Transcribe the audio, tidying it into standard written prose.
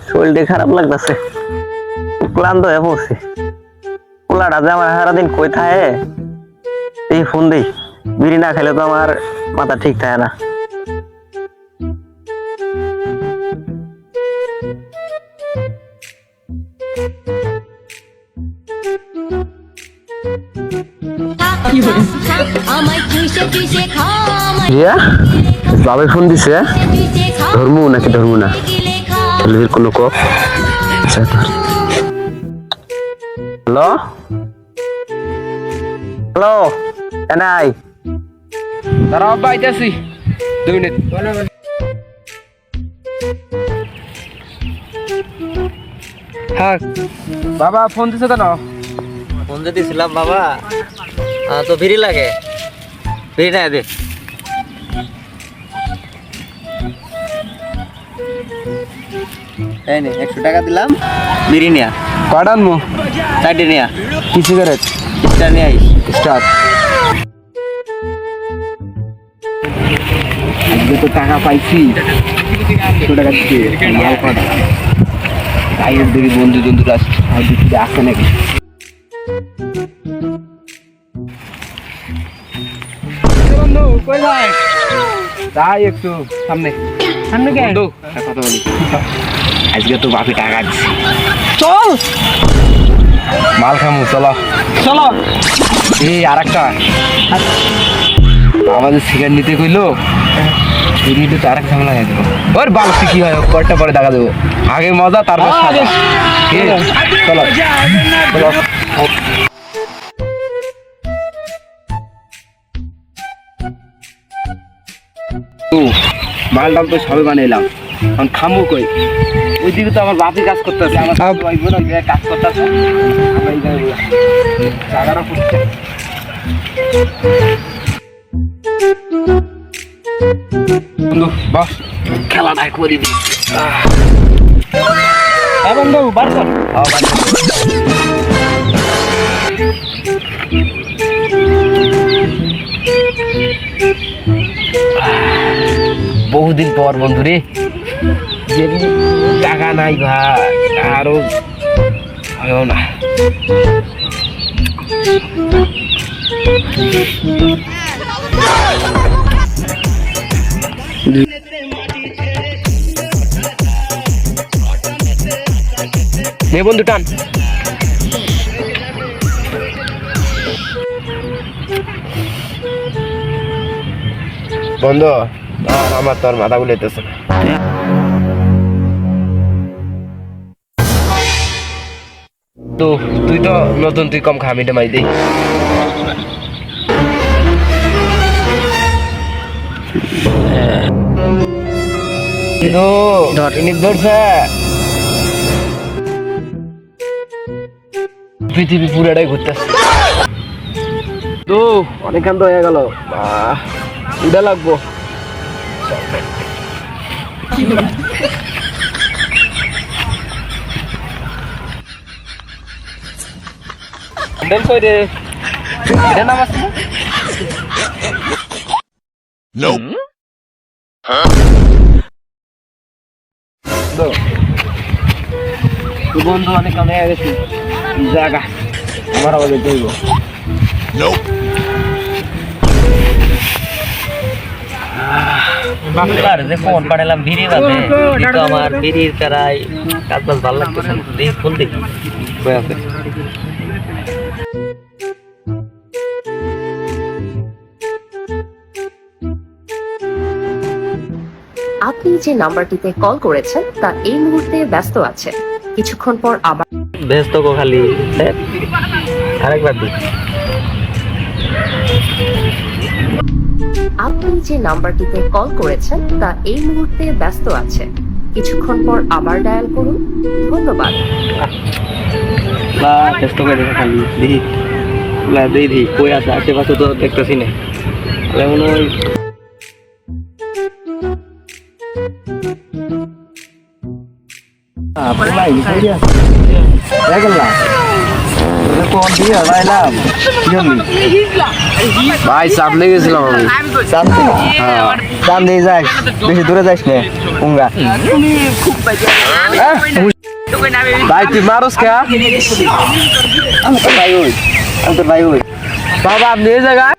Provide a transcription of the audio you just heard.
শরীরটা খারাপ লাগতেছে, ক্লান্ত হয়ে পড়ছে। পোলাটা যে আমার সারাদিন কই থাকে, এই ফোন দিই, বিড়ি না খেলে তো আমার মাথা ঠিক থাকে না। বাবাই ফোন দিছে, ধর্ম নাকি ধর্ম না কোনো ক। হ্যালো হ্যালো, এনাই দাঁড়াও আব্বা, আইতাছি 2 মিনিট। হ্যাঁ বাবা ফোন দিছে তো না? ফোন দিয়েছিলাম বাবা, তো বিড়ি লাগে, বিড়ি না দে। এই নে 100 টাকা দিলাম, বিড়ি নিয়া। কয়টা আনবো? 4টে নিয়া। কি সিগারেট? স্টার নিয়ে আইস। স্টার্ট। আজকে তো টাকা পাইছি, 100 টাকা দিতে মাল কটা গাইয়ের দেখি বন্ধু বন্ধুরা আসে নাকি। বন্ধু কই যাই? যাই একটু সামনে সামনে। কে বন্ধু কথা বলি, আজকে তো বাপি টাকা দিচ্ছে, চল মাল খামু, চলো চলো। এই আর একটা আমাদের সিগারেট নিতে কইলো, এমনিতে তো আরেক ঝামেলা হয়ে যাবো। ওর বালতি কি হয় কয়টা পরে দেখা দেবো, আগে মজা তারপর চলো চলো। মাল ডাল তো সবে বানাইলাম, এখন খামু কই? ওইদিকে তো আমার বাপি কাজ করতেছে, আমার কাজ করতেছে, বন্ধু বস খেলাটাই করি দি। বন্ধু বাড়ি চল। বহুদিন পর বন্ধু রে, টাকা নাই ভাই, আরো হয় না। নে বন্ধু টান। বন্ধু আমার তোর মাথা বুলাইতেছে। তো তুই তো নতুন, তুই কম খামিটা মাই দে। ধরছে পৃথিবী পুরাটাই ঘুরতেছে তো, অনেকক্ষণ তো হয়ে গেল, উঠা লাগবো। বন্ধু অনেক কমে গেছে জায়গা, আমার আবার করবো। ফোন পাঠালাম বিড়ি বাজে, কিন্তু আমার বিড়ির তারাই কাজ বাজ ভালো লাগতেছে না। দেখি ফোন দেখি কই আছে। আপনি যে নাম্বারটিতে কল করেছেন তা এই মুহূর্তে ব্যস্ত আছে, কিছুক্ষণ পর আবার ব্যস্ত কো খালি আরেকবার দিই। আপনি যে নাম্বারটিতে কল করেছেন তা এই মুহূর্তে ব্যস্ত আছে, কিছুক্ষণ পর আবার ডায়াল করুন। ধন্যবাদ। ব্যস্ত করে দেখো খালি দেখি, দেখি কই আছে, আশেপাশে তো দেখতেছি না। মনে হয় কোন দিয়ে লাইলাম ভাই সামনে গেছিলাম আমি চাঁদে চাঁদে যাস বেশি দূরে যাস না উঙ্গা ভাই তুই মারস কে আমি তো ভাই ওই বাবা আপনি এই জায়গায়